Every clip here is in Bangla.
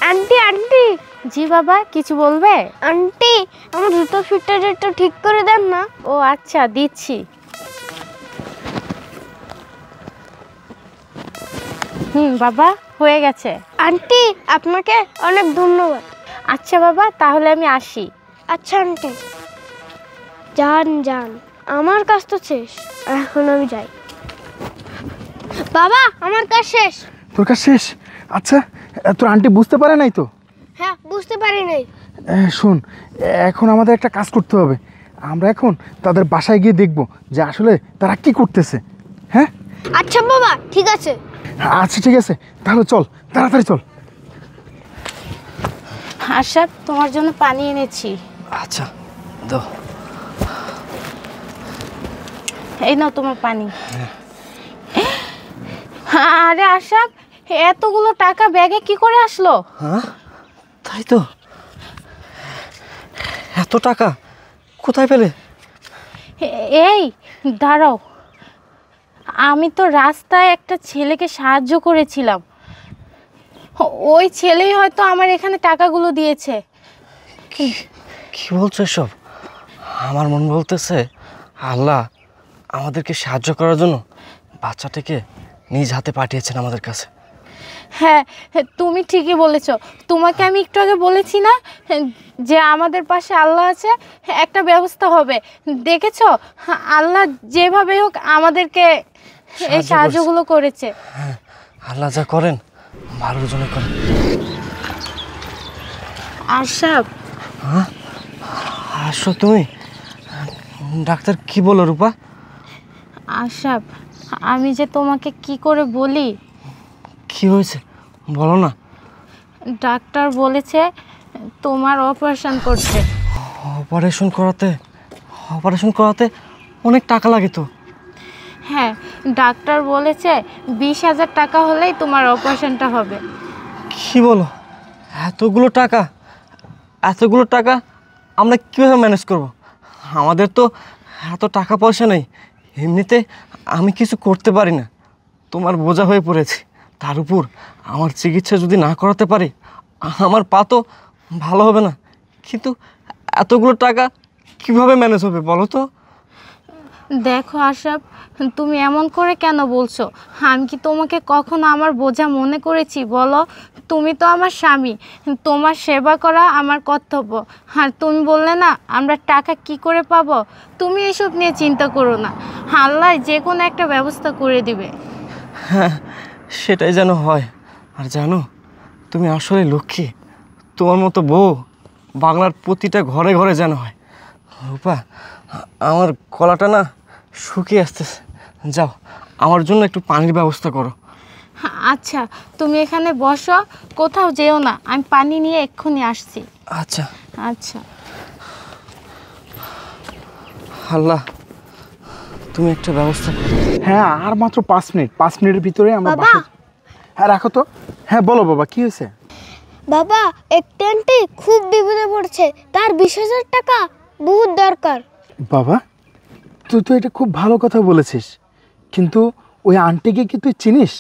Aunty aunty. জি বাবা, কিছু বলবে? আন্টি, আমার জুতো ফিটটা একটু ঠিক করে দেন না। ও আচ্ছা, দিচ্ছি। বাবা, হয়ে গেছে। আন্টি, আপনাকে অনেক ধন্যবাদ। আচ্ছা বাবা, তাহলে আমি আসি। আচ্ছা আন্টি, যান যান, আমার কাজ তো শেষ, এখন আমি যাই। বাবা, আমার কাজ শেষ। তোর কাজ শেষ? আচ্ছা, তোর আন্টি বুঝতে পারে নাই তো? হ্যাঁ, বুঝতে পারি নাই। শোন, এখন আমাদের একটা কাজ করতে হবে। আমরা এখন তাদের বাসায় গিয়ে দেখব যে আসলে তারা কি করতেছে। হ্যাঁ আচ্ছা বাবা, ঠিক আছে। আচ্ছা ঠিক আছে, তাহলে চল, তাড়াতাড়ি চল। আশরাফ, তোমার জন্য পানি এনেছি। আচ্ছা দাও। এই নাও তোমার পানি। আরে আশরাফ, এতগুলো টাকা ব্যাগে কি করে আসলো? হ্যাঁ, তাই তো। এত টাকা কোথায় পেলে? এই দাঁড়াও, আমি তো রাস্তায় একটা ছেলেকে সাহায্য করেছিলাম, ওই ছেলেই হয়তো আমার এখানে টাকাগুলো দিয়েছে। কি বলছো এসব? আমার মন বলতেছে আল্লাহ আমাদেরকে সাহায্য করার জন্য বাচ্চাটাকে নিজ হাতে পাঠিয়েছেন আমাদের কাছে। হ্যাঁ, তুমি ঠিকই বলেছ। তোমাকে আমি একটু আগে বলেছি না যে আমাদের পাশে আল্লাহ আছে, একটা ব্যবস্থা হবে। দেখেছো, আল্লাহ যেভাবে হোক আমাদেরকে এই সাহায্যগুলো করেছে। হ্যাঁ, আল্লাহ যা করেন ভালোর জন্য করেন। আশরাফ। হ্যাঁ, আসো তুমি। ডাক্তার কি বলো রূপা? আশরাফ, আমি যে তোমাকে কি করে বলি। কি হয়েছে বলো না। ডাক্তার বলেছে তোমার অপারেশন করতে। অপারেশন করাতে অনেক টাকা লাগে তো। হ্যাঁ, ডাক্তার বলেছে 20,000 টাকা হলেই তোমার অপারেশনটা হবে। কি বলো? এতগুলো টাকা আমরা কীভাবে ম্যানেজ করব? আমাদের তো এত টাকা পয়সা নেই, এমনিতে আমি কিছু করতে পারি না, তোমার বোঝা হয়ে পড়েছি। তার উপর আমার চিকিৎসা যদি না করাতে পারি আমার পা তো ভালো হবে না। কিন্তু এতগুলো টাকা কিভাবে ম্যানেজ হবে বলো তো? দেখো আশরাফ, তুমি এমন করে কেন বলছো? আমি কি তোমাকে কখনো আমার বোঝা মনে করেছি বলো? তুমি তো আমার স্বামী, তোমার সেবা করা আমার কর্তব্য। আর তুমি বললে না আমরা টাকা কি করে পাবো, তুমি এসব নিয়ে চিন্তা করো না, আল্লাহ যে কোনো একটা ব্যবস্থা করে দিবে। হ্যাঁ, সেটাই যেন হয়। আর জানো, তুমি আসলে লক্ষ্মী। তোমার মতো বউ বাংলার প্রতিটা ঘরে ঘরে যেন হয়। রূপা, আমার গলাটা না শুকিয়ে আসতেছে, যাও আমার জন্য একটু পানির ব্যবস্থা করো। আচ্ছা, তুমি এখানে বসো, কোথাও যেও না, আমি পানি নিয়ে এক্ষুনি আসছি। আচ্ছা আচ্ছা। আল্লাহ তুমি একটা ব্যবস্থা করো। হ্যাঁ, আর মাত্র 5 মিনিট, 5 মিনিটের ভিতরে আমরা বাসা। হ্যাঁ রাখো তো। হ্যাঁ বলো বাবা, কি হয়েছে? বাবা, একটা আন্টি খুব বিপদে পড়ছে, তার 20,000 টাকা বহুত দরকার। বাবা, তুই তো এটা খুব ভালো কথা বলেছিস, কিন্তু ওই আন্টিকে কি তুই চিনিস?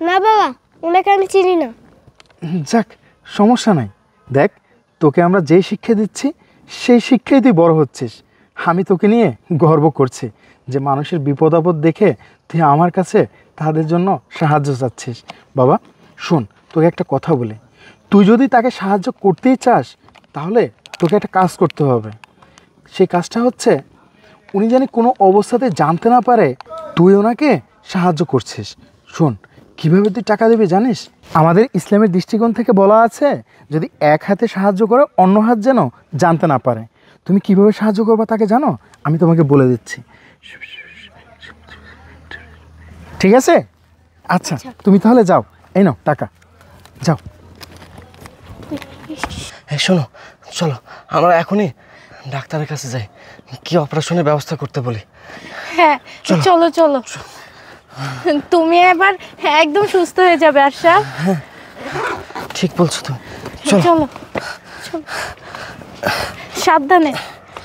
না বাবা, ওনাকে আমি চিনি না। যাক, সমস্যা নাই। দেখ, তোকে আমরা যেই শিক্ষা দিচ্ছি সেই শিক্ষাই তুই বড় হচ্ছিস। আমি তোকে নিয়ে গর্ব করছি যে মানুষের বিপদ আপদ দেখে তুই আমার কাছে তাদের জন্য সাহায্য চাচ্ছিস। বাবা শোন, তোকে একটা কথা বলি, তুই যদি তাকে সাহায্য করতেই চাস তাহলে তোকে একটা কাজ করতে হবে। সেই কাজটা হচ্ছে, উনি জানি কোনো অবস্থাতে জানতে না পারে তুই ওনাকে সাহায্য করছিস। শোন, কীভাবে তুই টাকা দিবি জানিস? আমাদের ইসলামের দৃষ্টিকোণ থেকে বলা আছে, যদি এক হাতে সাহায্য করে অন্য হাত যেন জানতে না পারে। তুমি কিভাবে সাহায্য করবা তাকে জানো? আমি তোমাকে বলে দিচ্ছি, ঠিক আছে? আচ্ছা, তুমি তাহলে যাও, এই নাও টাকা, যাও। এই শোনো, চলো আমরা এখনই ডাক্তারের কাছে যাই, কি অপারেশনের ব্যবস্থা করতে বলি। হ্যাঁ চলো চলো, তুমি এবার একদম সুস্থ হয়ে যাবে আশরাফ। হ্যাঁ ঠিক বলছো তুমি, চলো। চলো সাবধানে।